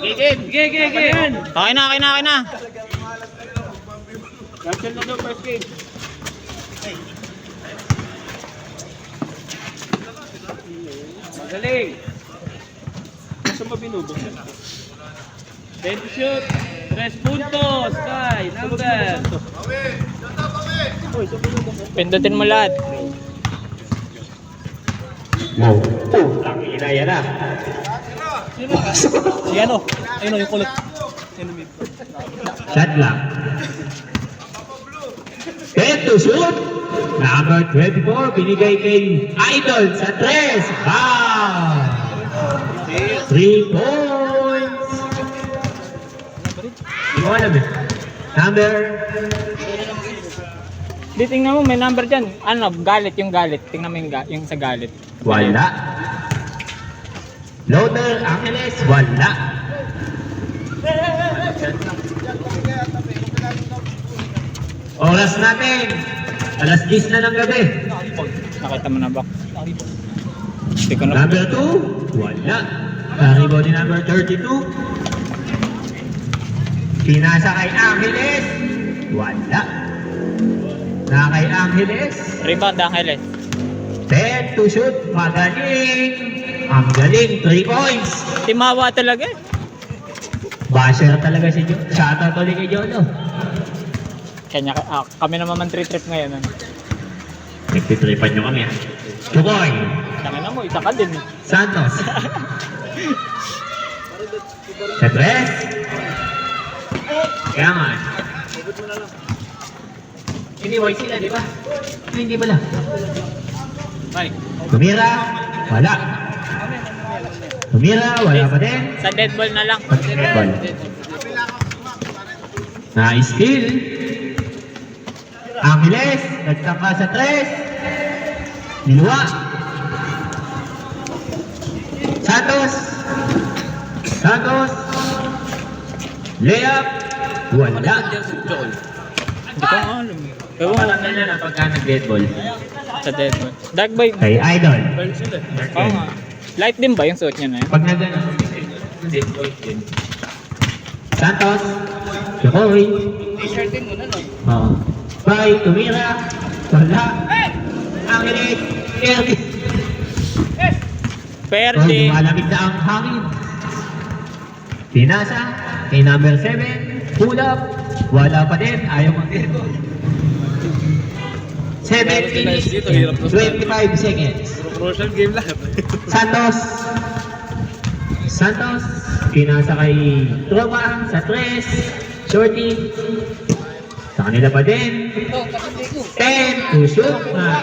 Okay na. Cancel na daw first game. Magaling. Gusto mo binubog? 10 shoot. 3 puntos. Sky, number. Pindutin mo lahat. Wow. Tangina yan ah. Si ano? Ayun o, yung kulot. Shot lang. 10 to shoot. Number 24, binigay kay Idol sa 3. Wow! 3 points. Hindi ko alam eh. Number... Di, tingnan mo, may number dyan. Ano, galit. Tingnan mo yung sa galit. Wala. Loader Angeles, wala. Oras natin. Alas 10 na ng gabi. Nakita mo na ba? Hindi ko na. Number 2, wala. Naribo ni number 32. Pinasa kay Angeles, wala. Na kay Angeles, Rebound, Angeles. 10 to shoot, magaling. Ang galing, 3 points. Timawa talaga eh. Basher talaga si John. Shoutout ulit kay John. Kanya, kami naman man 3 trip ngayon. Ano? Nagtitripan nyo kami. Chukoy, Tangin na mo, isa ka din. Santos. Sa 3. Kaya nga. Hindi mo sila, di ba? Hindi ba lang? Tumira, wala. Tumira, wala pa din. Sa dead ball na lang. Ball. Na-steal. Angeles, nagtangka sa 3. Niluwa. Santos. Layup. Wala. Hindi ko nga alam. Pero Wala na lang ang pagka nag-dead ball. sa dead ball. Dark boy. Kay Idol. Oo nga. Light din ba yung suot niya na yun? Pag nagano, dead ball din. Santos. Chukoy. T-shirt din mo na, no? Oo. Bye, tumira. Wala. Angeles. Erdi. Perde. Malamig na ang hangin. Pinasa. Kay number 7. Pull up. Wala pa din. Ayaw mag-dead ball. 7 minutes. 25 seconds. Crucial game lang. Santos. Pinasa kay Troma sa 3. Shorty. Sa kanila pa din. 10 to shoot.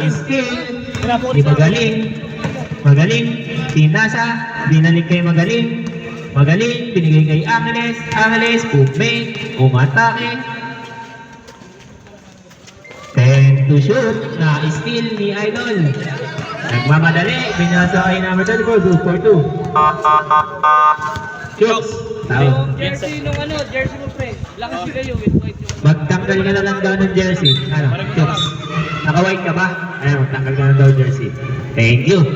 Steal. Di magaling. Pinasa. Binalik kay magaling. Binigay kay Angeles. Umatake. 10 to shoot. Na steal ni Idol. Nagmamadali. Binasa kay number 24. Good for 2. Jokes. Tao. Jersey nung ano, jersey mo pre. Lakas kayo with white yung... Magtanggal ka na lang daw ng jersey. Ano? Jokes. Naka-white ka ba? Ayun, magtanggal ka na daw jersey. Thank you.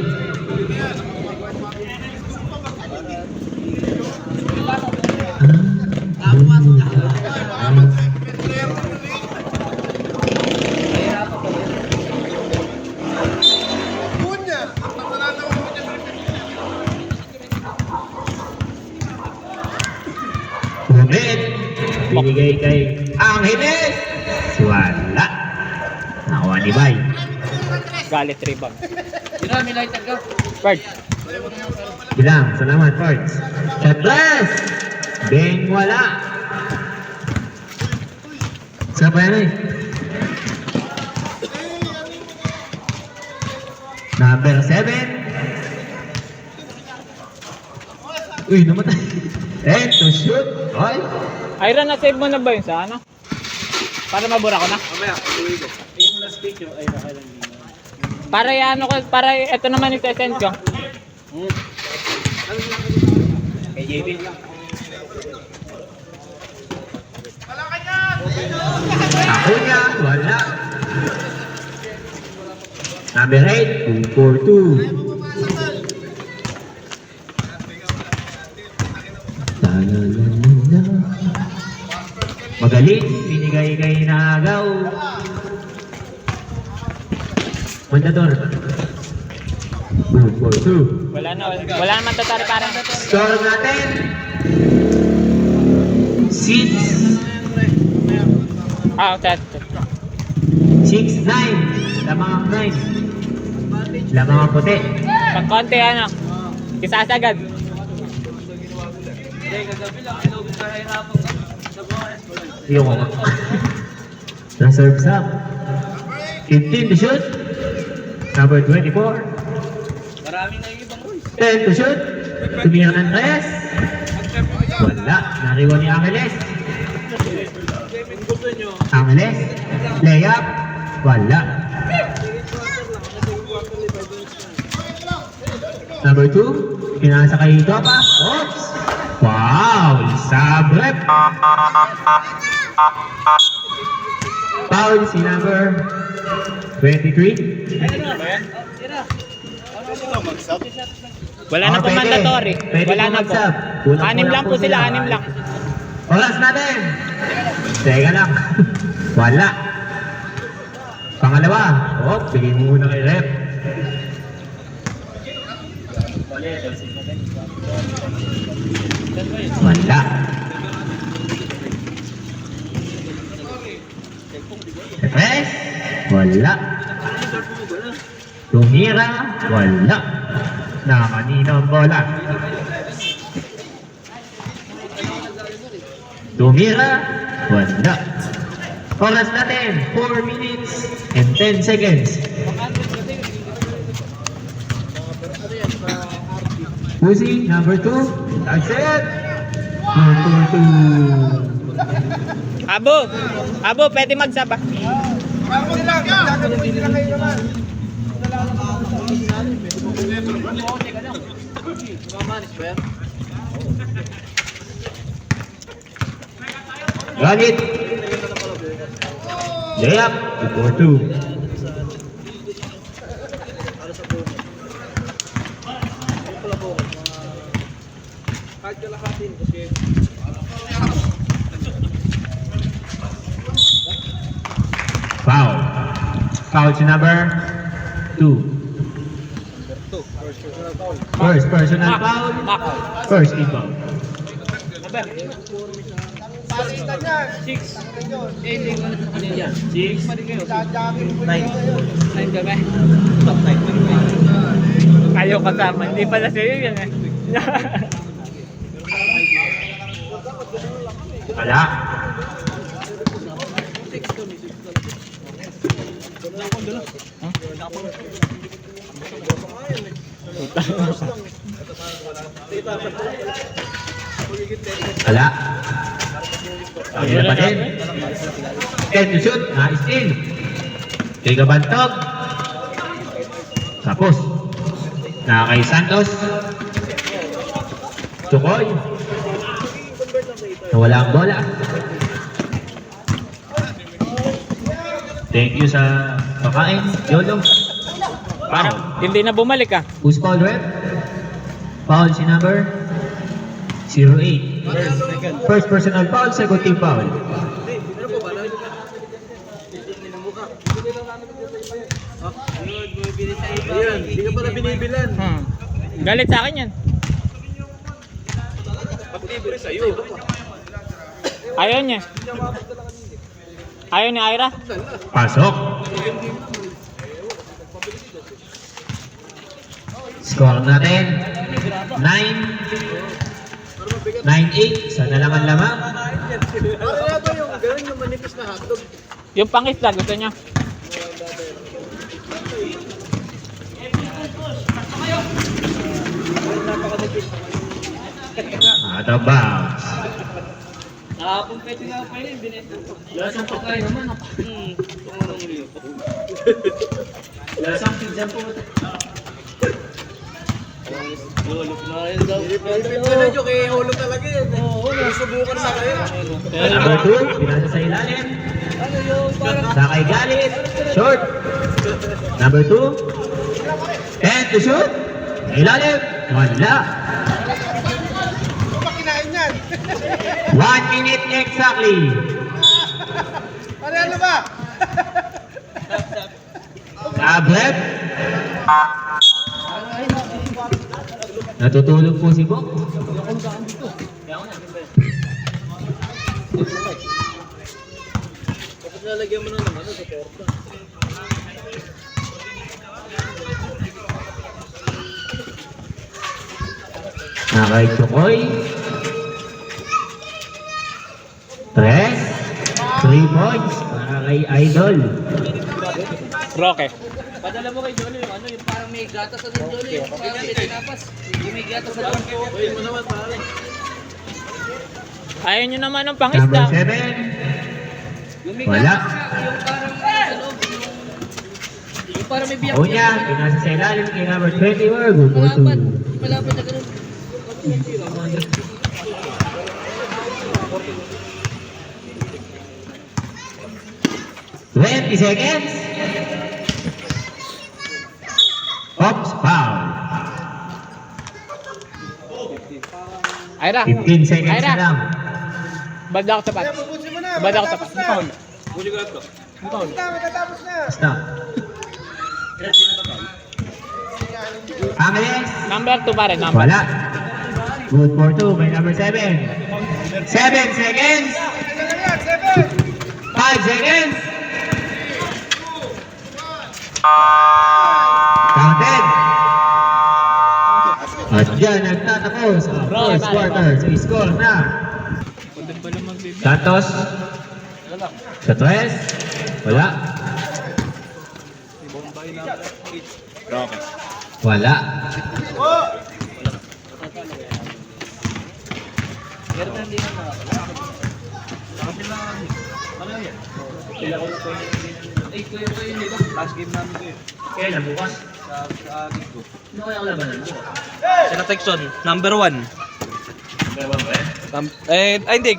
Bumit. Binigay kay Angeles. Wala. Nakuha ni Bay. Galit rebound. May light ka. Bird. Bilang. Salamat, Parts. Sa 3. Beng wala. Sa pa yan eh. Number 7. Uy, namatay. 10 to shoot. Oy. Iron, na-save mo na ba yun sa ano? Para mabura ko na? Mamaya, uwi ko. Yung last pick nyo, ay nakailan din. Para ano ko, para ito naman yung sesend ko. Kay JB. Ako niya, wala. Number 8, 2-4-2. La. Magaling, binigay kay Nagaw. Mandador. 2-4-2. Wala naman tatari parang. Score natin. 6. Okay. 6-9. Lamang ang 9. Lamang ang puti. Pag konti ano. Kisasagad. Hindi, kagabi lang. Inubos na hirapan ka. Nag-OS ko lang. Yung reserve sub. 15 to shoot. Number 24. Maraming na yung ibang boys. 10 to shoot. Tumira ng 3. Wala. Nariwa ni Angeles. Angeles. Layup. Wala. Number 2. Pinasa kay Topa. Oops. Wow. Sabrep. Foul si number 23. Wala na po Pwede. mandatory. Pwede Wala po na po. mag-sub. Kulang-kulang 6 lang po sila, 6 lang. Oras natin. Teka lang. Wala. Pangalawa. Oh, bigay mo muna kay Rep. Wala. Refresh. Wala. Tumira. Wala. Nakanina ang bola. Tumira. Wala. Oras natin. 4 minutes and 10 seconds. Pussy, number 2. That's it. 2. Abo, pwede magsaba. Galit. Layup. 4-2. Foul. Foul si number 2. First personal foul. First inbound. Ayaw kasama. Hindi pala sa'yo yan eh. Wala. Wala. Ayun pa din. 10 to shoot. Na-steal. Tiga bantog. Tapos. Na kay Santos. Tukoy. Nawala ang bola. Thank you sa pakain. Yolo. Parang hindi na bumalik ah. Who's called rep? Foul si number 08. First personal foul, second team foul. Ayan, hindi ka pala binibilan. Galit sa akin yan. Pag-libre sa'yo. Ayaw niya. Ayaw ni Ira. Pasok. Score natin 9-8. Sana lang ang lamang. Ano na ba yung gano'n yung manipis na hotdog? Yung pangisda, gusto niya. Out of bounds. Nakapong pwede nga pa yun, binenta. Lasang pagkain naman ako. Tumunong nyo. Lasang pizza po. Hulog na yun daw. Pizza na nyo, kaya hulog talaga yun. Oo, nasubukan na kayo. Number 2, pinasa sa ilalim. Ano yung parang... Sakay galit. Short. Number 2. 10 to shoot. Ilalim. Wala. Ano ba kinain yan? 1 minute exactly. Ano ba? Tablet. Natutulog po si Bok. Lalagyan mo na naman sa torta. Nakay Chokoy. 3 points para kay Idol. Roque. Padala mo kay Jolly yung ano, yung parang may gatas sa doon, Jolly. Yung parang may tinapas. Yung may gatas sa doon. Uy mo naman, pare. Ayaw nyo naman ng Number pangisda. 7. Yung may Wala. gatas nga, yung parang sa loob, yung parang may biyak. Unya, pinasa sa ilalim kay number 24. Good for Malapad. 2. Malapad na ganun. 20 seconds. Oops, foul. Ira. 15 seconds Ira. na lang. Bad ako tapat. Pupusin mo na. Bad ako tapat. matatapos na. Huli ko lang to. Matatapos na. Stop. Angeles. Number 2 pa rin. Number. Wala. Good for 2 by number 7. 7 seconds. 5 seconds. Counted. At dyan nagtatapos ang first quarter. So score na. Santos. Sa 3. Wala. Wala. Last game namin ko yun. Kailan bukas? Sa Gigo. Ano kaya ang labanan mo? Sila Texon, number 1. Hindi.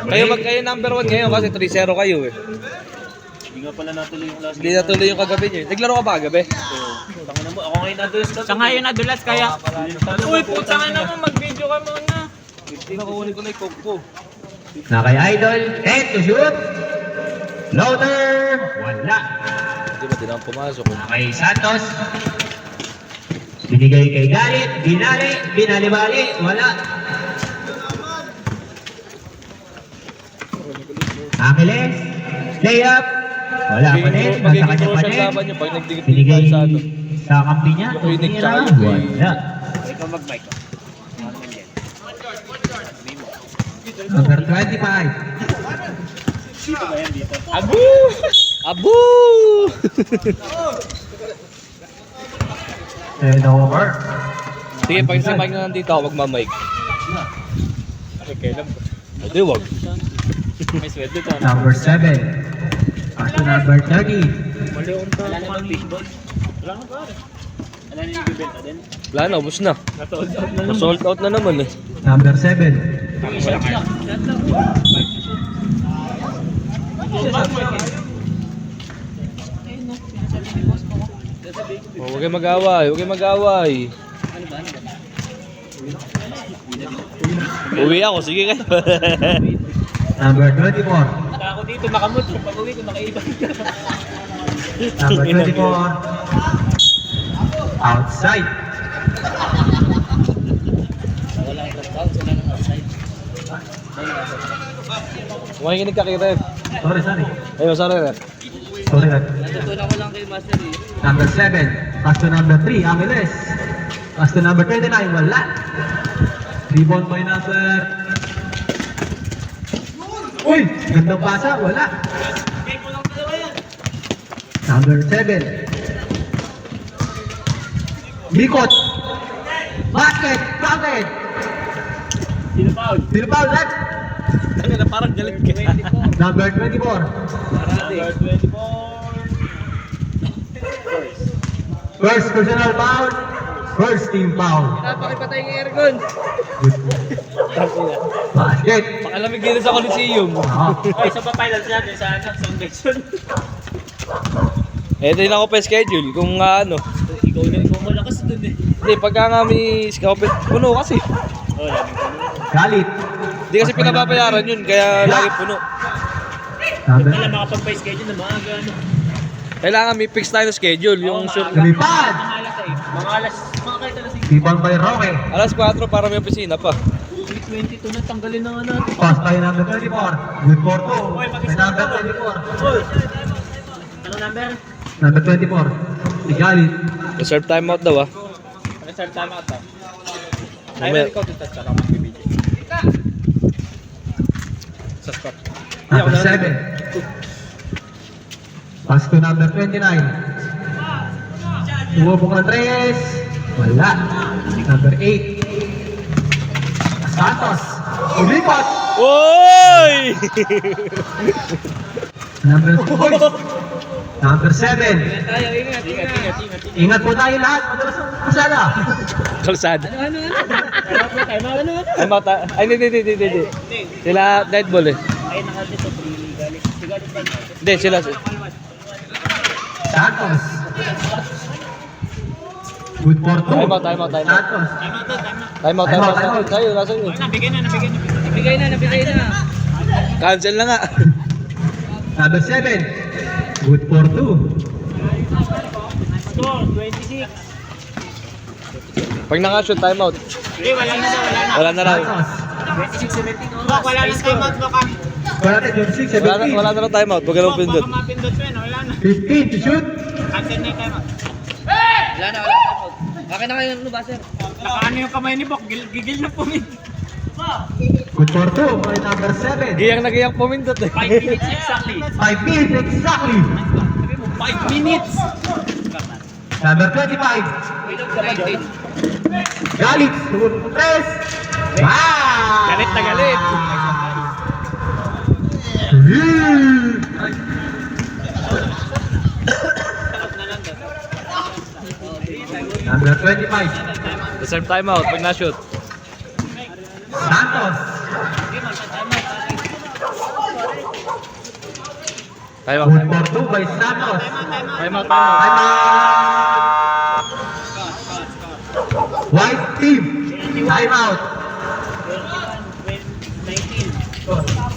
Kayo number 1 ngayon kasi 3-0 kayo eh. Hindi nga pala natuloy yung last Hindi natuloy yung kagabi niyo. Naglaro ka ba kagabi? Tangina mo, ako ngayon nadulas ka. Sa ngayon nadulas kaya. Uy, putang ina mo. Mag-video ka muna. Hindi nakukunin ko na yung coke ko. Na kay Idol. 10 to shoot. Loader. Wala. Hindi ba din ako pumasok? Na kay Santos. Binigay kay Galit. Binali. Binali-bali. Wala. Angeles. Layup. Wala pa din. Nasa kanya pa din. laban niyo pag nagdikit Binigay sa ano. sa kampi niya. Yung Koenig Tingin tsaka na. yung Wala. Ikaw mag-mic. Number 25. Abu! Abu! Turnover. Sige, pag si Mike na nandito ako, magmamike. Okay lang. Hindi, wag. May sweldo to. Number 7. Paso number 30. Wala na bang baseball? Wala na pare. Wala na yung bibenta din? Wala na, ubos na. Na-sold out na naman. Sold out na naman eh. Number 7. Oh, huwag kayo mag-away, huwag kayo mag-away. Uwi ako, sige kayo. Number 24. Ako dito makamot. Pag uwi ko makaiba. Number 24. Outside. Makikinig ka kay Rev. Sorry, sorry. Ayun, sorry Rev. Sorry, Red. Natutunan ko lang kay Master eh. Number 7. Pass to number 3. Angeles. Pass to number 29. Wala. Rebound by number... Uy! Gandang pasa. Wala. Number 7. Bikot. Basket. Basket. Sino foul? Sino foul, Red? Tangina, parang galit ka. Number 24. Number 24. First personal foul. First team foul. Napakipatay ng aircon. Basket. Pakalamig dito sa Coliseum. Ay, sa pa-finals natin sa ano, sa Jackson. Eh, din ako pa schedule kung ano. Ikaw malakas dun eh. Hindi, pagka nga may scout, puno kasi. Oh, laming tanong. Galit. Hindi kasi pinababayaran yun, kaya lagi puno. Number Kailan makapag-schedule na maaga, ano? Kailangan may fix tayo na schedule, yung sure. lumipad. Mga alas, mga kahit alas Rebound by Roque. Alas 4 para may opisina pa. 22 na, tanggalin na nga natin. Pass by number 24. Good for 2. By number 24. Ano number? Number 24. Igalit. Reserve timeout daw ah. Reserve time out to. Ay, Mamaya. ikaw dito sa kamang bibigyan. Sa spot. Number 7. Pass to number 29. Umubong Andres. Wala. Number 8. Santos. Ulipat. Oy! Number 4. Number 7. Tayo, ingat, ingat. Ingat po tayo lahat. Madalas ang kusala. Kalsada. Ano? Ay, mata. Ay, hindi. Sila dead ball eh. Ay, nakaldito, free galit. Si galit ba? Hindi, sila. Santos. Good for 2. Time out. Santos. Timeout. Sa'yo, nasa iyo. Nabigay na. Cancel na nga. Number 7. Good for 2. Score, 26. Pag naka-shoot, timeout. Wala na raw. Santos. 26-17. Wala na timeout mo ka. Score natin yung 6, 17. Wala na raw timeout. Huwag ka lang pindot. Mapindot mo yun, wala na. 15 to shoot. Cancel na yung timeout. Wala na. Akin na kayo ano ba, sir? Nakaano yung kamay ni Bok, gigil na pumindot. Good for 2. By number 7. Giyang pumindot eh. 5 minutes exactly. 5 minutes exactly. 5 minutes. Number 25. Galit. Tres. Wow! Galit na galit. Number 25. Reserve timeout pag na-shoot. Santos. Timeout. Good for 2 by Santos. Timeout. Time out. White team. Time out.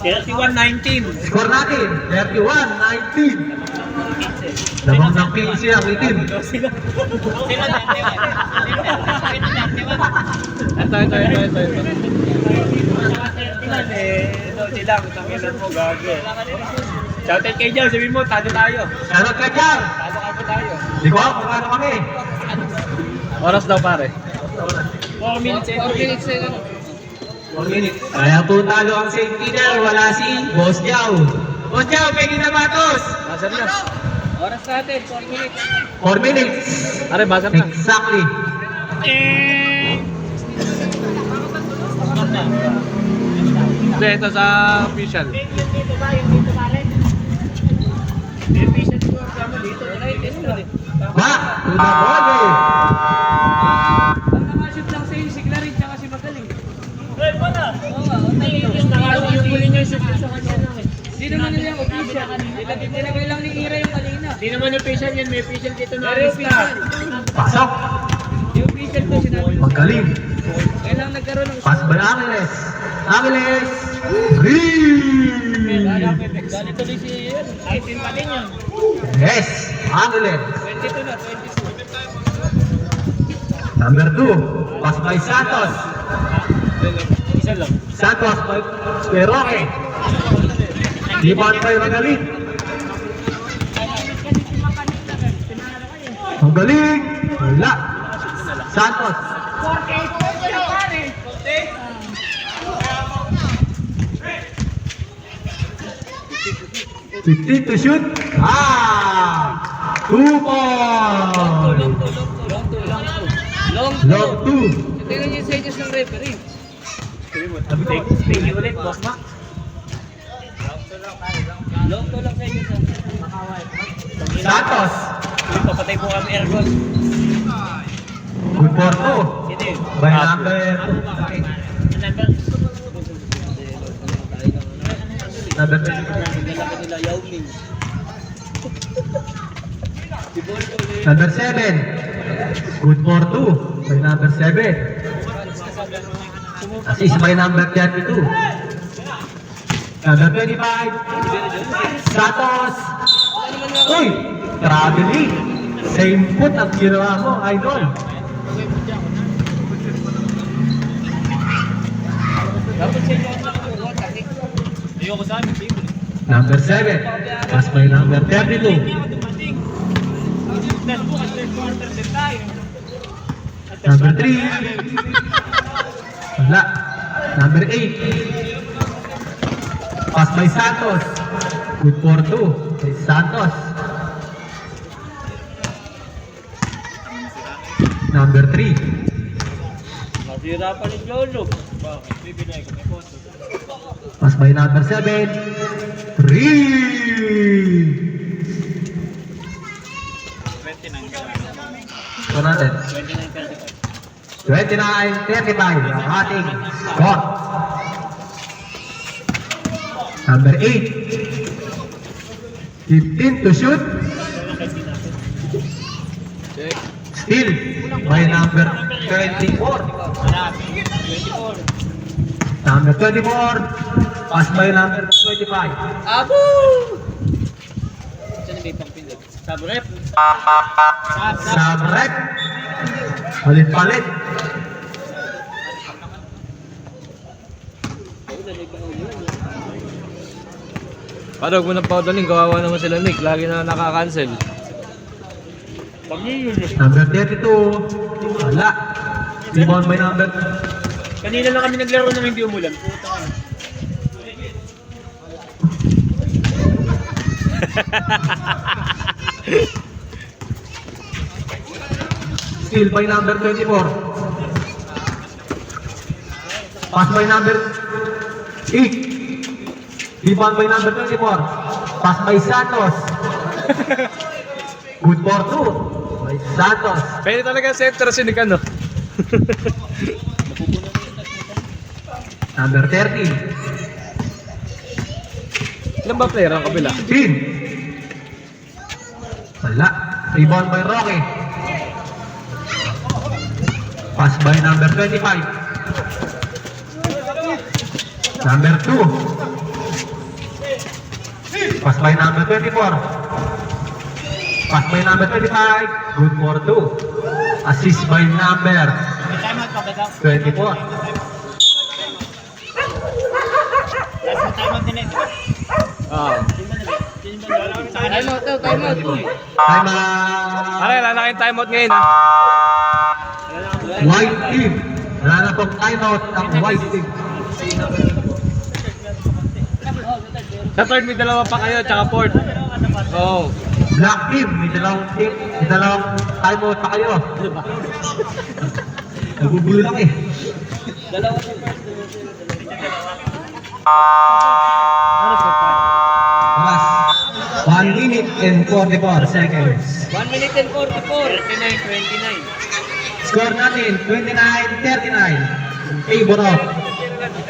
31-19. Score natin. 31-19. Labang ng 15 ang itim. Ito. Silang, tanginan mo, gago. Shoutout kay Jal, sabihin mo, tado tayo. Sarot ka dyan. Tado ka po tayo. Di ko alam kung ano kami. Oras daw pare. 4 minutes. 4 minutes eh. 4 minutes. Kaya po talo ang St. Peter. Wala si Boss Jao. Boss Jao, pwede na batos. Buzzer na. Oras natin, 4 minutes. 4 minutes. Are, buzzer na. Exactly. Hindi, ito sa official. Dito ba? Yung dito balik? May patient ko kasama dito. Right, ano ba din? Back to the body. Ang nakashoot lang sa'yo, si Clarin tsaka si Magaling. Ay, pala. Oo nga, ang tayo Yung huli niyo yung shoot sa kanya lang eh. Di naman nila yung official. Nilagay lang ni Ira yung kanina. Di naman yung patient yan, may patient dito na Pero yung arista. official. Pasok. Yung official ko sinabi. Magaling. Kailangan nagkaroon ng Pass by Angeles. Angeles. Green. Galit tuloy si 19 pa din yun. Yes. Angeles. 22 na, 22. Number 2. Pass by Santos. Isa lang. Santos by Roque. Rebound by Magaling. Magaling. Wala. Santos. 15 to shoot. 2 points. Long 2. Tingnan niyo yung senyas ng referee. Thank you ulit, Boss Mac. Long to lang sa inyo sa Santos. Ulit, papatay po kami aircon. Good for 2. Hindi. By number 2. Number 2. nila Yao Ming. Number 7. Good for 2. By number 7. Assist by number 32. Number 25, Santos. Uy, traveling. Same foot ang ginawa mo, idol. Dapat sa inyo ang nakakuha, takik. Ayoko sa amin, favorite. Number 7, pass by number 32. Number 3. Wala. Number 8. Pass by Santos. Good for 2. By Santos. Number 3. Masira pa ni Lolo. Bakit? Bibigay ko, may photo. Pass by number 7. 3. 29. Ito natin. 29-35 ang ating score. Number 8. 15 to shoot. Still by number 24. Number 24. Pass by number 25. Abo! Saan may pangpindot? Sabrep. Sabrek. Palit-palit. Paano huwag mo nang paudaling, kawawa naman sila Nick. Lagi na nakakancel. Number 32. Wala. Rebound by number. Kanina lang kami naglaro nang hindi umulan. Still by number 24. Pass by number 8. Rebound by number 24. Pass by Santos. Good for 2. By Santos. Pwede talaga center si Nick, ano? Number 13. Ilan ba player ang kabila? 10. Wala. Rebound by Roque. Pass by number 25. Number 2. Pass by number 24. Pass by number 25. Good for 2. Assist by number 24. Ah. Time out daw, time out. Time out. Ano, wala na kayong timeout ngayon, ha? White team. Wala na pong timeout ang white team. Sa third, may dalawa pa kayo, tsaka fourth. Oo. Black team. May dalawang team. May dalawang timeout pa kayo. Nagugulo lang eh. Dalawa sa first. Oras. 1 minute and 44 seconds. 1 minute and 44. 29. Score natin 29-39. In favor of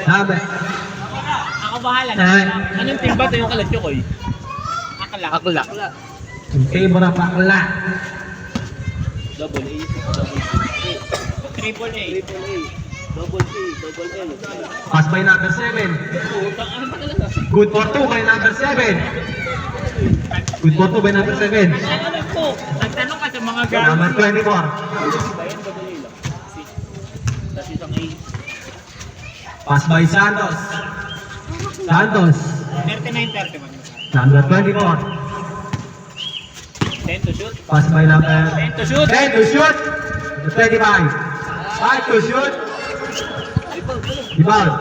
number Ako bahala. 9. Anong team ba ito yung kalat ko eh? Akala. Akla. In favor of Akla. Double A. Triple A. Double A. Double L. Pass by number 7. Good for 2 by number 7. Good for 2 by number 7. Ano po? Nagtanong ka sa mga garo. Number 24. Tapos isang A. Pass by Santos. Santos. 39-31. Number 24. 10 to shoot. Pass by number 10 to shoot. 10 to shoot. The 25. 5 to shoot. Rebound.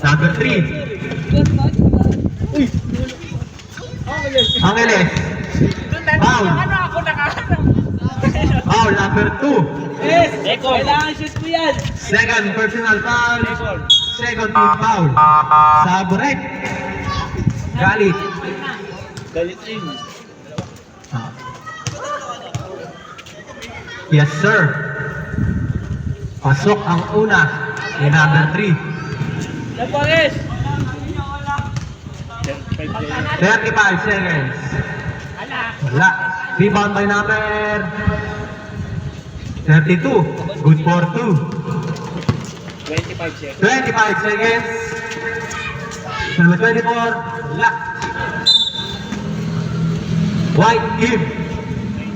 Number 3. Angeles. Foul. Ano ako nakahanap? Foul number 2. Yes! Kailangan shoot ko yan! Second personal foul. Second team foul. Sabrek. Galit. Galit rin. Ah. Yes sir. Pasok ang una. Yung number 3. Napares! 35 seconds. Wala. Rebound by number 32. Good for 2. 25 seconds. 25 seconds. Number 24, wala. White team,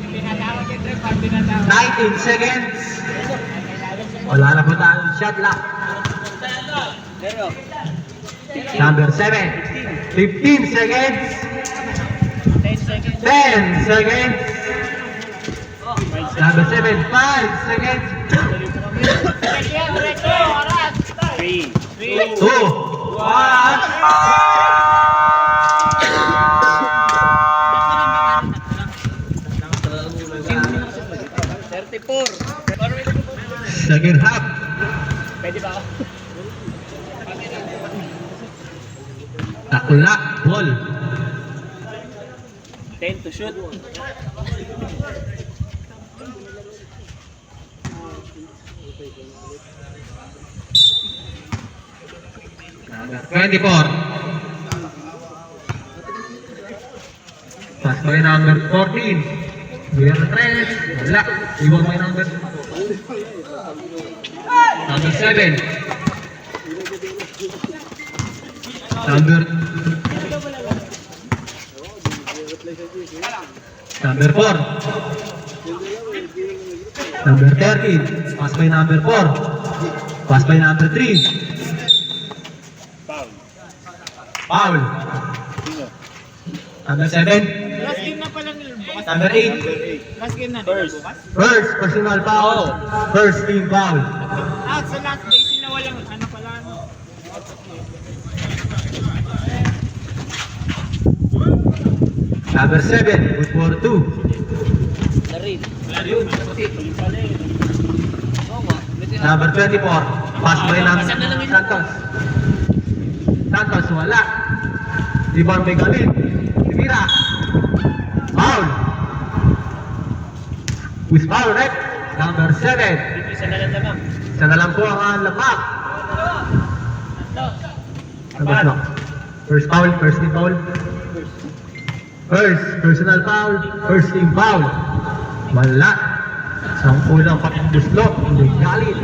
Tinatawag yung trip, pag tinatawag. 19 seconds. Wala na po tayong shot lock. Number 7, 15 seconds. 10 seconds. 10 seconds. Number 7, 5 seconds. Oras. 3, 2, 1. Second half. Pwede ba ako? Takla, ball. 10 to shoot. Number 24. Pass by number 14. Number 3. Wala. Iwan by number 7. Number 4. Number 13. Pass by number 4. Pass by number 3. Foul. Number 7. Last game na pala nila. Number 8. Last game na nila bukas. First personal foul. First team foul. Sa last day sila walang ano pala ano. Number 7. Good for 2. Number 24. Pass by number Santos. Santos wala. Ibang may galit. Tira. Foul. With foul, right? Number 7. Isa na lang naman. Isa na lang po ang lapak. Number no. First foul, first team foul. First personal foul, first team foul. Wala. Isang unang pakibuslot, hindi galit.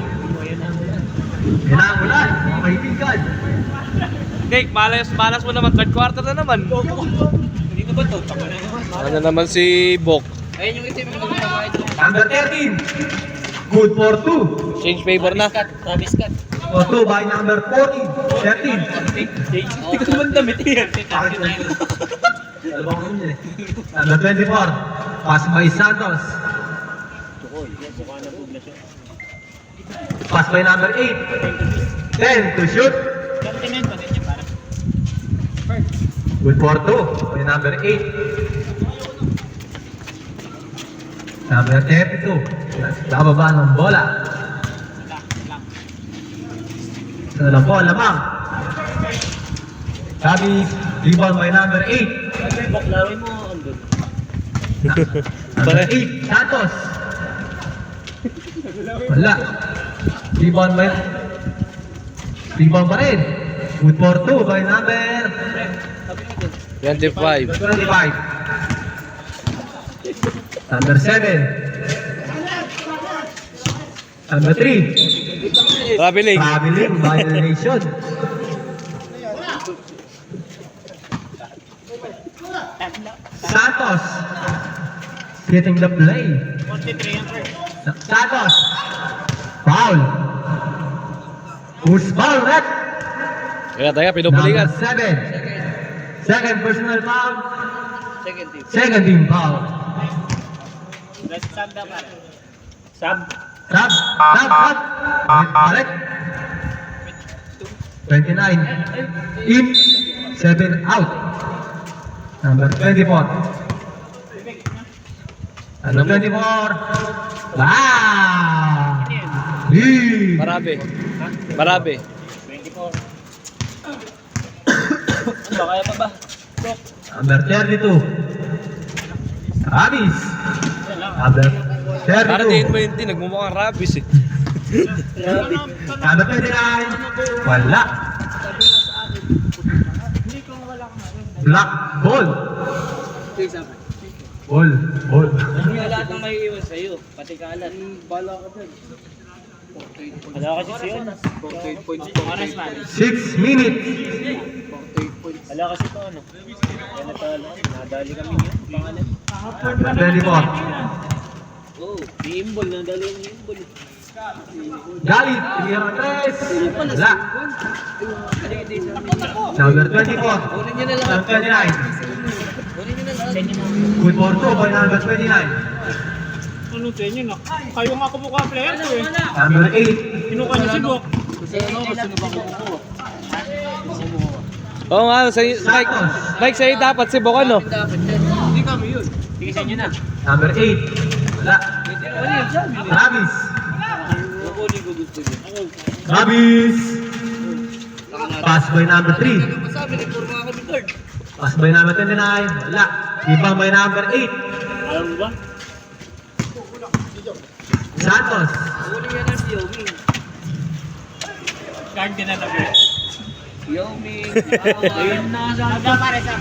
Kailangan mga kaibigan. Cake, malas mo naman. Third quarter na naman. Hindi na ba to? Tama na naman. Ano naman si Bok? Ayun yung itim yung gumagawa ito. Number 13. Good for 2. Change favor na. Travis Scott. For 2 by number 14. 13. Hindi ko naman damit yan. Number 24. Pass by Santos. Pass by number 8. 10 to shoot. Continent pa din niya para. Good for 2 by number 8. Number 32. Nakababa ng bola. Ito na lang po ang lamang. Sabi, rebound by number 8. Baklawin mo ang doon. Number 8, Santos. Wala. Rebound pa rin. Good for 2 by number 25. 25. Number 7. Number 3. Traveling. Traveling violation. Santos. Getting the play. 43 ang first. Santos. Foul. Who's foul, Red? Teka, pinupulingan. Number 7. Second personal foul. Second team. Second team foul. Let's sub dapat. Sub. Sub. Balik. 29. In. 7 out. Number 24. Number 24. Wow! Lead. Marabe. 24. Ano, kaya pa ba? Number 32. Rabis. Number Para 32. din 20, nagmumukhang rabis eh. Number 29. Wala. Black ball. Ball. Hindi lahat ng may iwan sa'yo. Pati kalat. Bala ka dyan. Wala kasi siya. 48 points. Oras man. 6 minutes. 48 points. Wala kasi to ano. Kaya natalo. Nadali kami yun. Pangalan. Number 24. Oh, si Imbol. Nadali yung Imbol. Galit, tira 3. Wala. Number 24. Kunin nyo na lang. Number 29. Kunin nyo na lang. Good for 2 by number 29. Ano sa inyo na? Kayo nga kumukha player ko eh. Number 8. Kinuha niyo si Bok. Kasi ano, gusto nyo bang kukuha? Oo nga, sa'yo, Mike, Mike, sa'yo dapat si Bok ano? Dapat yan. Hindi kami yun. Sige sa inyo na. Number 8. Wala. Ano yun dyan? Travis. Kukunin ko gusto nyo. Travis. Pass by number 3. Ano pa sabi? Nagpurma kami third. Pass by number 29. Wala. Ibang by number 8. Alam mo ba? Santos. Kukunin yan ang Yao Ming. Card din na tabi. Yao Ming. Ayun na. Sabi pare sa.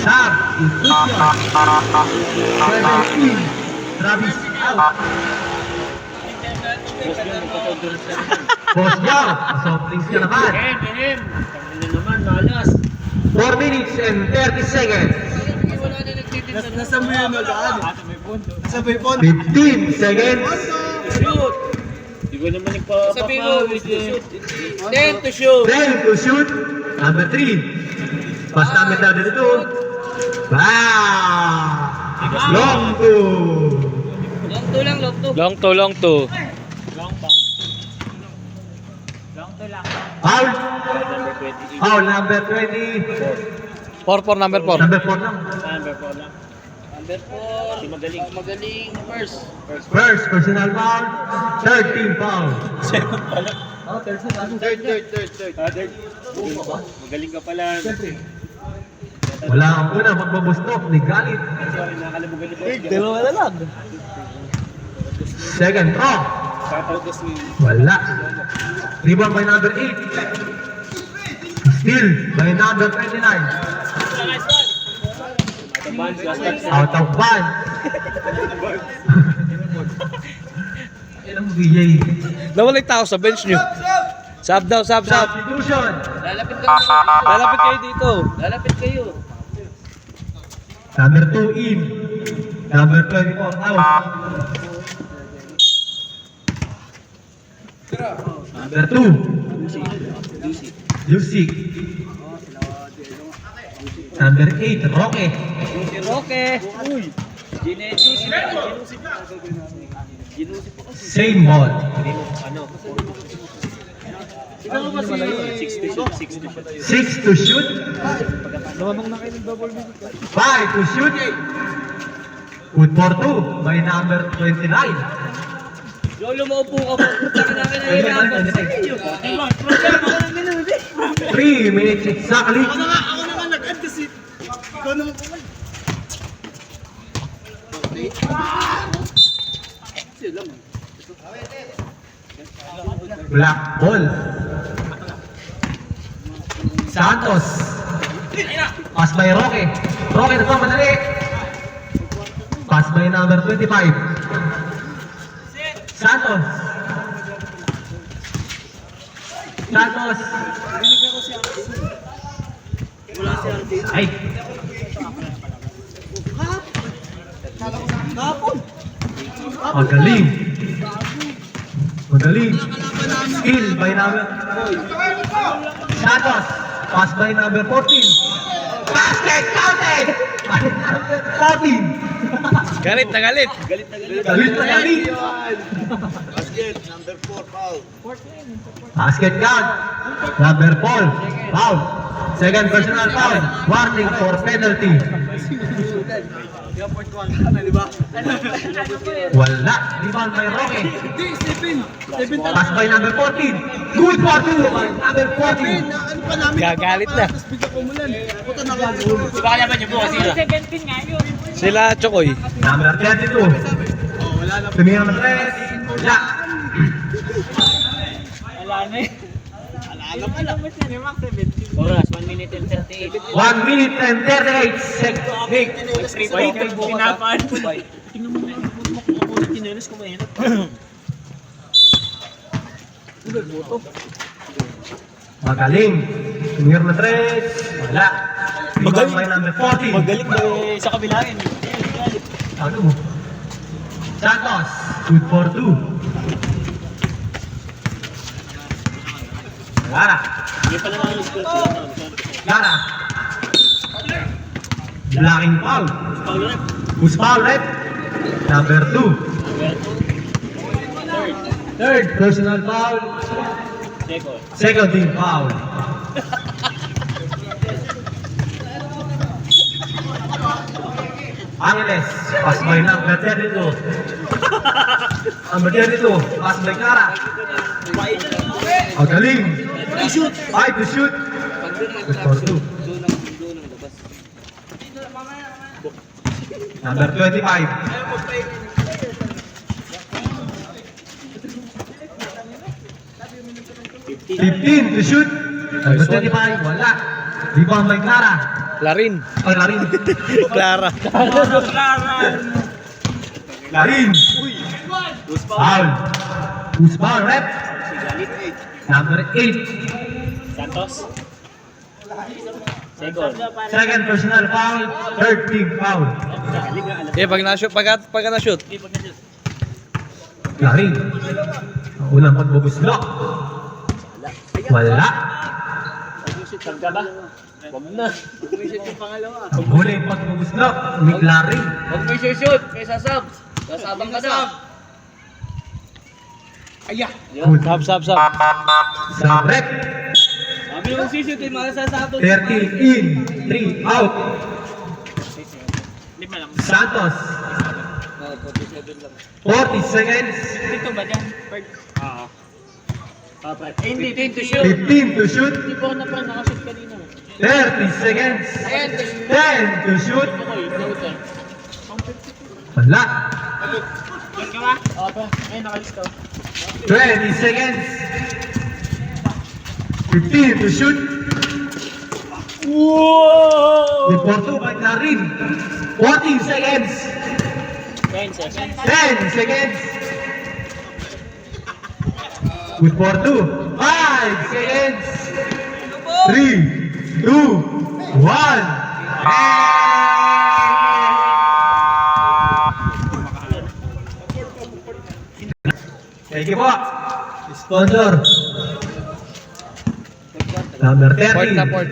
Sam. Intuition. 17. Travis out. Boss Jow. Something ka naman. Bihim! Kami na naman, malas. 4 minutes and 30 seconds. Wala na nagtitinda. Nasa mo yun nagaan. Nasa may phone. 15 seconds. Shoot! Di ko naman Sabi mo, is to shoot. 10 to shoot. 10 to shoot. Number 3. Pass namin daw dito. Wow! Long two. Long to lang, long to. Long to, long to. Long ba? Long to lang. Foul. Number 28. Foul number 20. 4-4, number 4. Number 4 lang. Number 4 lang. Number 4. Si Magaling. Magaling. First. First personal foul. Third team foul. Third. Magaling ka pala. Wala ang una magbabustok ni Galit. Sorry, nakalimugan ni Boss. Dalawa na lang. Second throw. Kapautos ni... Wala. Rebound by number 8. Steal by number 29. Matabans, last time sa... Out of bounds. Ilang BJ. Nawala yung tao sa bench nyo. Sub daw, sub. Substitution. Lalapit ka. Lalapit kayo dito. Lalapit kayo. Number 2 in. Number 24 out. Number 2. Juicy. Number 8, Roque. Okay. Same ball. Ano? 6 to shoot. 6 to shoot. 5 to shoot. Good for 2 by number 29. Lolo, maupo ka po. Putang na kinahirapan. 3 minutes exactly. Ako na nga nag-add kasi. Ikaw naman pumal. Black ball. Santos. Pass by Roque. Roque na to, madali. Pass by number 25. Santos. Santos. Ay. Magaling. Magaling. Skill by number. Santos. Pass by number 14. Basket counted! By number 14. Galit na galit. Galit na galit. Basket count. Number 4. Foul. Second personal foul. Warning for penalty. Wala. Rebound by Roque. Pass by number 14. Good for 2 by number 14. Gagalit na. Di ba kalaban niyo po kasi yun? 17 nga yun. Sila Chokoy. Number 32. Tumira ng 3. Wala. Wala na eh. Wala mo siya ni Max 17. Oras, 1 minute and 38. 1 minute and 38 seconds. Sinapan. Tingnan mo na yung tinelas ko mahirap. Magaling. Tumir na 3. Wala. Rebound by number 14. Magaling na sa kabilain. Ano mo? Santos. Good for 2. Lara. Lara. Blocking foul. Who's foul, right? Number 2. Third personal foul. Second team foul. Angeles, pass by number 32. Number 32, pass by Clara. Magaling. 5 to shoot. Good for 2. Number 25. 15 to shoot. Number 25, wala. Rebound by Clara. Larin. Ay, Larin. Clara. Larin. Foul. Who's foul, rep? Number 8. Santos. Second. Second personal foul. Third team foul. Pag na-shoot, pag na-shoot. Larin. Ang unang pagbubuslok. Wala. Tagka ba? Huwag na. Ang huling pagbubuslok. Ni Larin. Huwag mo shoot, may sasab. Sasabang ka na. Good. Sab. Sa rep. Sabi yung shoot, yung mga sasabang. 30 in. 3 out. Santos. 40 seconds. Dito ba dyan? Oo. Hindi, 15 to shoot. 15 to shoot. Hindi po na pa nakashoot kanina. 30 seconds. 10 to shoot. Okay, floater. Wala. Yan ka ba? Oo pa. Ayun, nakalis ka. 20 seconds. 15 to shoot. Wow! Before 2 by Larin. 14 seconds. 10 seconds. 10 seconds. Good for 2. 5 seconds. 3, 2, 1. Thank you po. Sponsor. Number 30. Port na port.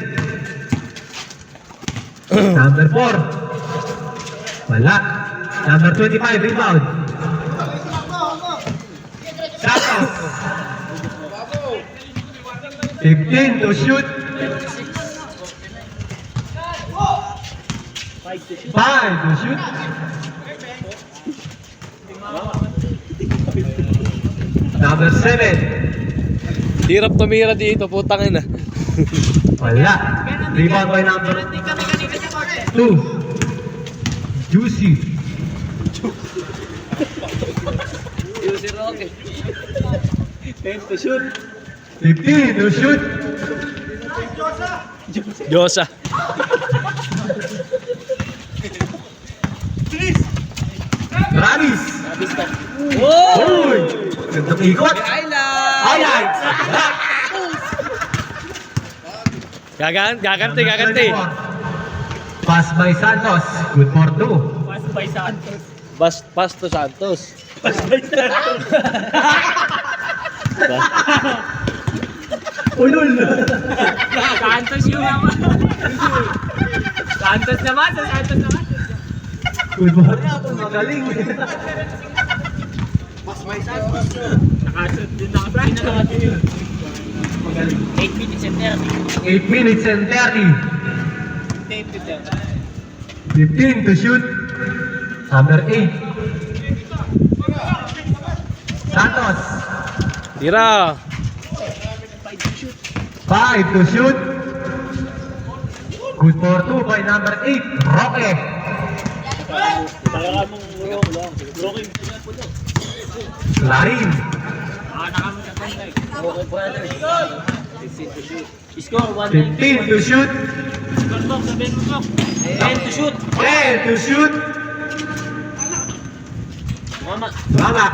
Number 4. Wala. Number 25, rebound. Santos. 15 to shoot. 5 to shoot. Number 7. Hirap tumira dito, putang ina. Wala. Rebound by number 2. Juicy. Yung si Roque. 10 to shoot. 15 to shoot. Diyosa. Travis. Oh! Uy! Gandang ikot. Highlights. Gaganti. Pass by Santos. Good for 2. Pass by Santos. Pass to Santos. Ulul. Santos yung naman. Santos naman. Santos naman. Good for 2. Magaling. Nakashoot din na Brian. 8 minutes and 30. 8 minutes and 30. 15 to shoot. Number 8. Santos. Tira. 5 to shoot. Good for 2 by number 8. Roque. Talaga mong Rocky. Larin. Nakamit ka kontak. Okay, brother. 15 to shoot. Score 1-9. 15 to shoot. Score box. Sabihin mo box. 10 to shoot. 10 to shoot. Mama. Mama.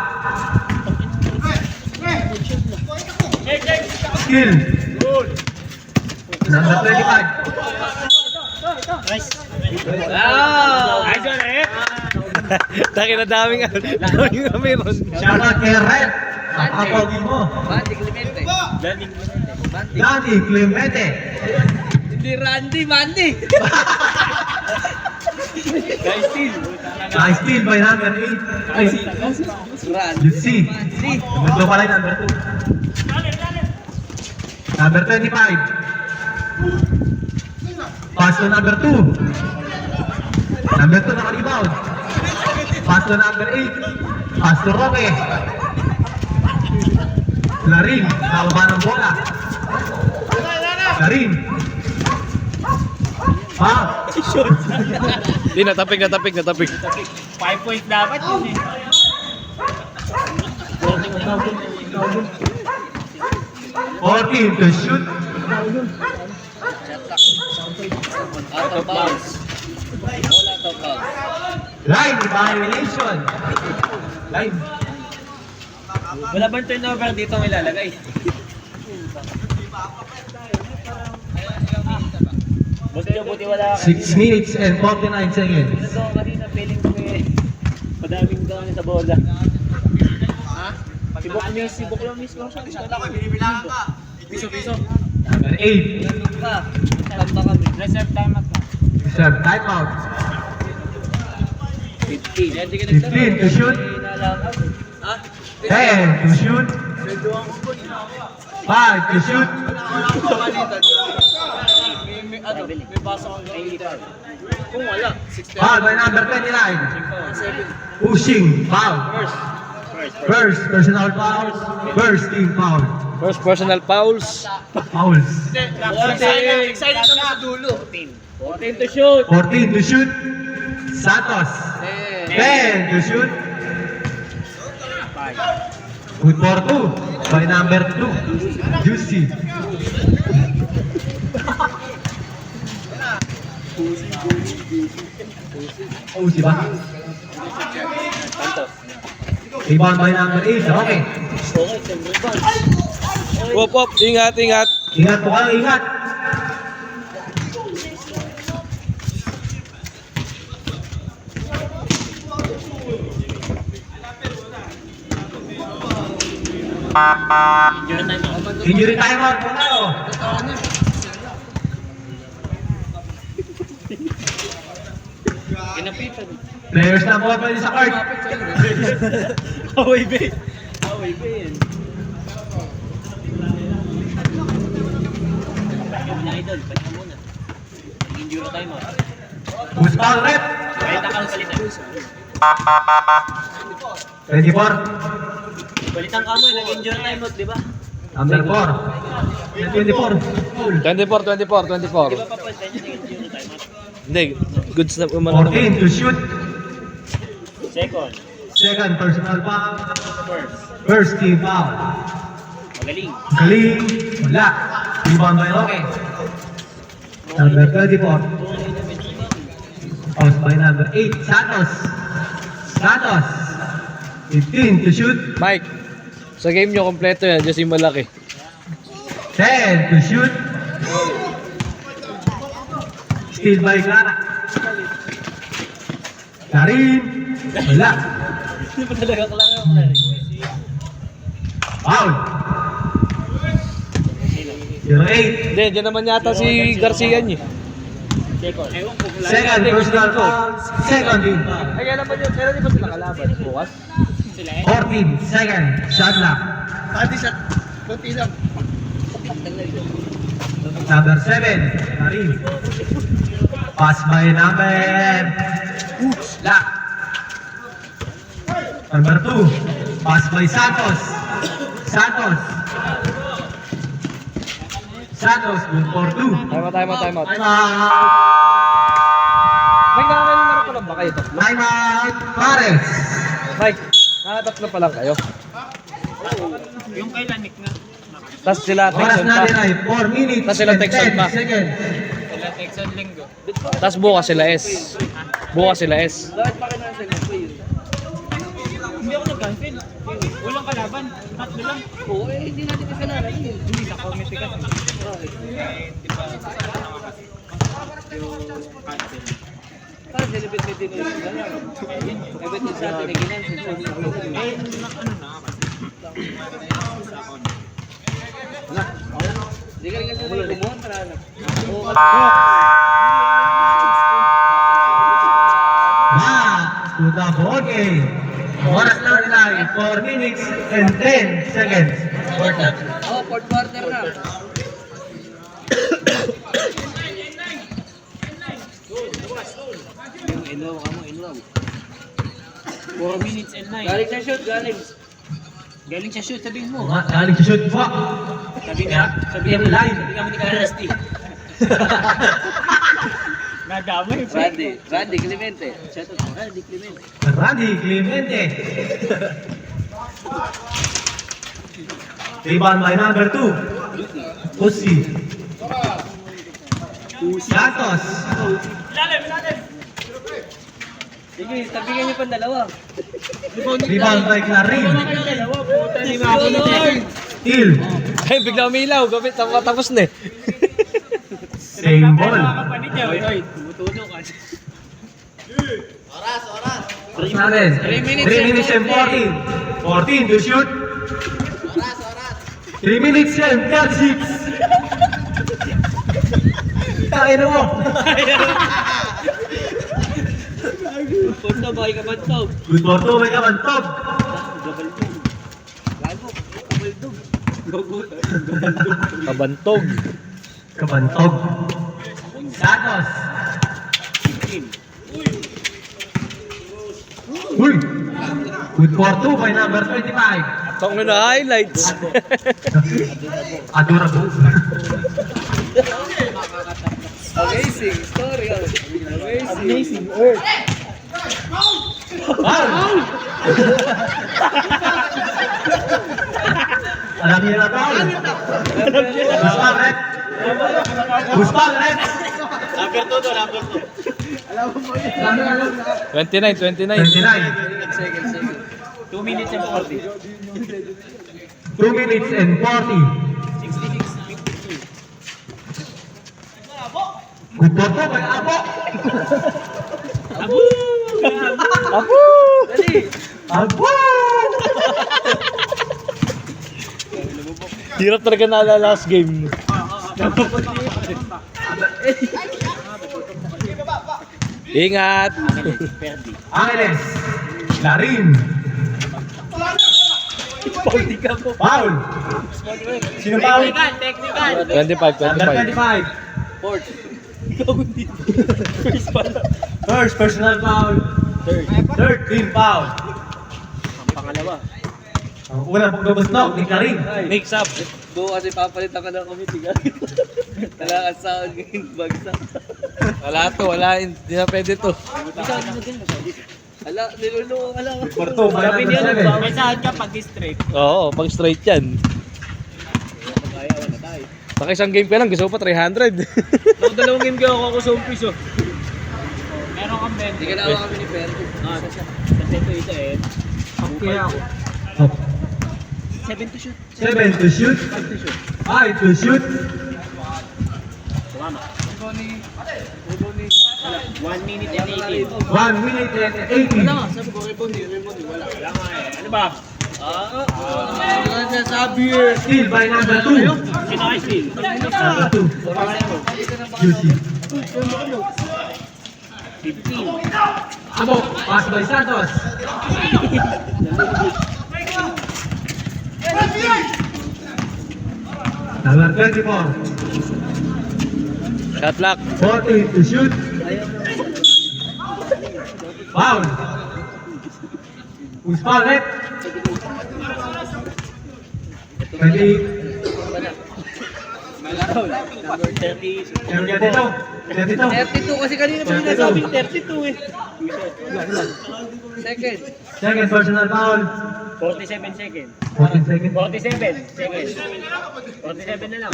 Skill. Number 25. Idol eh. Taki na daming meron. Shoutout kay Red. Napakapogi mo. Bandi Clemente. Bandi. Danny Clemente. Hindi Randy, Bandi. Nice steal by number 8. Ay, Randy. you see. Ito pala yung number 2. Number 25. Pass to number 2. Number 2 naka-rebound. Pass to number 8. Pass to Roque. Larin, nakababa ng bola. Larin. Ah, Di, natapik. 5 points dapat yun eh. 14 to shoot. Out of bounds. All out of bounds. Line violation. Line. Wala bang turnover dito ang ilalagay? Buti wala 6 minutes and 49 seconds. Ito kanina feeling ko eh. Madaming gawin sa bola. Ha? Si Buklo mismo siya. Kala ko binibilangan ka. Piso. Number 8. Ka. Tamba kami. Reserve time at Serve timeout. 15. Yan, di ka 15 to shoot. Ha? 10 to shoot. 5 to shoot. May basa kang gawin. Kung wala. Foul by number 29. Pushing. Foul. First personal foul. First team foul. First personal fouls. Fouls. Excited naman sa dulo. 14 to shoot. 14 to shoot. Santos. 10 to shoot. Good for 2 by number 2. Juicy. Juicy ba? Rebound by number 8. Okay. Wop, ingat. Ingat po kayo, ingat. Injury timeout po tayo. Kinapitan. Players na po pwede sa court. Away ba yun? Idol, pahinga muna. Injury time mo. Who's foul rep? Kahit akang palitan. 24. Palitan ka mo, nag-injury time mo, di ba? Number 4. 24. Full. 24. Di ba papalitan yung nag-injury time mo? Hindi, goods na umano naman. 14 to shoot. Second. Second personal foul. First team foul. Magaling. Galing. Wala. Rebound by Roque. Number 34. Pass by number 8. Santos. 15 to shoot. Mike, sa game nyo, kompleto yan. Just yung malaki. 10 to shoot. Steal by Clara. Karin. Wala. Hindi pa talaga kailangan mo. Foul. 08. Hindi, dyan naman yata si Garcia niya. Second. Ewan ko. Second personal foul. Second team foul. Ay, kailan ba yun? Kailan di ba sila kalaban? Bukas? 14 second shot clock. Pati shot. Kunti lang. Number 7, Karim. Pass by number Lock. Number 2, pass by Santos. Santos, good for 2. Time out. Time out. Mike, nakakailan pa lang ba kayo? Time out, Pares. Mike, nakatatlo pa lang kayo. Yung kay Lanik na. Tapos sila Oras Texan na pa. din ay 4 minutes Tas sila and Texan 10 pa. seconds. Sila Texan Linggo. Tapos bukas sila S. Bakit pa kayo nasa linggo yun? Hindi ako nag-cancel. Walang kalaban. Oo, eh, hindi natin kasalanan yun. Hindi sa committee kasi. Hindi pa yung cancel. Parang celebrate din yun. Eh, ba't yung sa atin na ginansel? Ano na Hindi ka rin kasi kumontra. Back to the ball game. Oras na nila ay 4 minutes and 10 seconds. Fourth quarter na. Yung ilaw, kamo ilaw. 4 minutes and 9. Galing sa shoot, galing. Galing sa shoot, sabihin mo. Galing sa shoot po. Sabi nga, sabi In line. kami ni Rusty. Nagamay. Randy Clemente. Shout out, Randy Clemente. Randy Clemente. Rebound by number 2. Pusi. Santos. Sige, tabigan niyo pa dalawa. Rebound by Clarin. Steal. Ay, bigla umilaw. Gabit, tapos na eh. Same ball. Tumutunog ka. Oras natin. 3 minutes and 14. 14 to shoot. 3 minutes and 36. Takin mo. Punta ba, ikabantog. Good for 2 may kabantog. Gabaldog. Gago, gabaldog. Gabaldog. Kabantog. Kabantog. Santos. Uy! Good for 2 by number 25. Tong na highlights. Adorable. Amazing story. Amazing Earth. Foul! Alam niyo na foul. Guspang red. Guspang red. Number 2 to, number 2. 29. 29. Second. 2 minutes and 40. 2 minutes and 40. 66. Good for 2 by Apo. Abu! Apo! Dali! Apo! Hirap talaga na last game. Ingat! Angeles. Clarin. Pauli ka mo. Foul. Sino foul? Technical. 25. Number 25. Fourth. Ikaw hindi. First pala. First personal foul. Third team foul. Pangalawa. Ang unang pagbabastok ni Clarin. Mix up. Go kasi papalitan ka ng committee. Wala ka sa akin bagsak. Wala to, wala. Hindi na pwede to. Ala, nilulungo ka lang. For 2 by Sabi niya, number 7. May sahod ka pag straight. Oo, pag straight yan. Kaya, wala tayo. Saka isang game ka lang, gusto ko pa 300. Dalawang game ka ako sa umpis oh. Meron kang bend. Hindi ka na kami ni Perdo. Kasi ito eh. Okay ako. 7 to shoot. 7 to shoot. 5 to shoot. Sumama. 1 minute and 18. 1 minute and 18. Wala nga, sabi ko, rebound eh. Wala. Wala nga eh. Ano ba? Sabi eh. Steal by number 2. Sino kayo steal? Number 2. Juicy. 15. Amo. Pass by Santos. Number 24. Shot lock. 40 to shoot. Foul. Who's foul net? 20. Number 30. 32. 32 kasi kanina pa sinasabing 32 eh. Second. Second personal foul. 47 seconds. 14 seconds. 47 seconds. 47 na lang.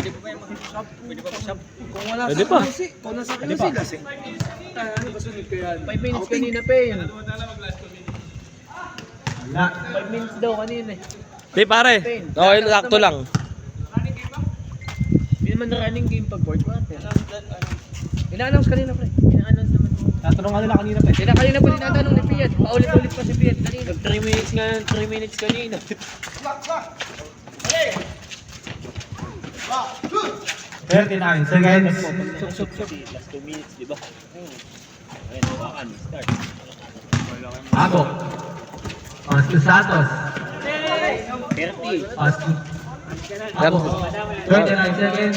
Kung wala Pwede pa. Kung nasa akin sila. 5 minutes kanina pa yun. Wala. 5 minutes daw kanina eh. Di pare. Okay, sakto lang. Hindi naman na running game pag board ko. Ina-announce kanina pre. Ina-announce naman. Tatanong ka nila kanina pa. Kanina pa tinatanong ni Piet. Paulit-ulit pa si Piet kanina. 3 minutes nga, 3 minutes kanina. 39 seconds. Last 2 minutes, di ba? Ayun, hawakan. Start. Ako. Pasto Santos. 30. Pasto. Ako. 39 seconds.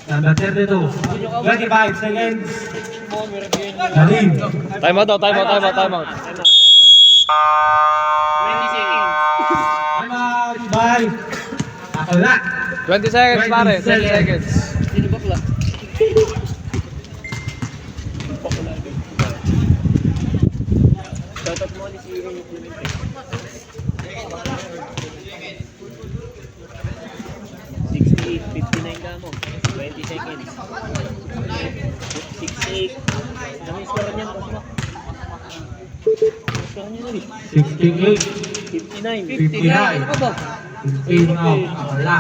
Number 32. 25 seconds. Galing. Time out. 20 seconds. Time out. Bye. Ako na. 20 seconds pare. 20 seconds. Sino bakla? Shoutout mo ni si Ron. 59 ka mo. 20 seconds. 68. Ano yung score niyan? Boss mo? Ang score niyan ulit. 68. 59. 59. Ano ba? 15 out. Wala.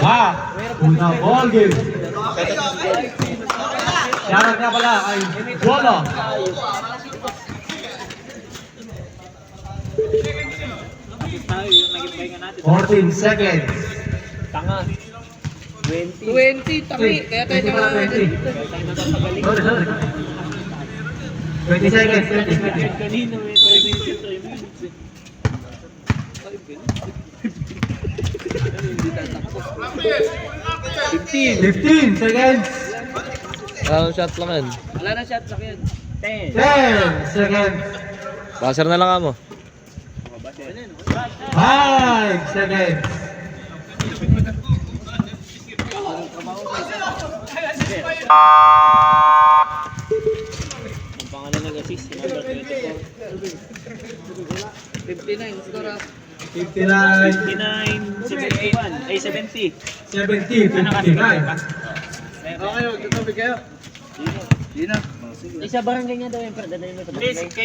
Wow. Una ball game. Shoutout nga pala kay Bolo. Tayo yung naging pahinga natin. 14 seconds. Tanga. 20. 20, tangi. Kaya tayo Hindi pala 20. Kaya tayo napapagaling. Sorry. 20 seconds. 20 seconds. Kanina may 3 minutes yung 3 minutes eh. 15 seconds. Anong shot lang yan? Wala na shot lock yan. 10. 10 seconds. Buzzer na lang mo. 5 seconds. Ang pangalan nag-assist, number 24. 59, score up. 59. 59, 71, ay 70. 70. 59. Okay, magtatabi kayo. Di na. Isa barangay niya daw yung perdanayin mo sa barangay.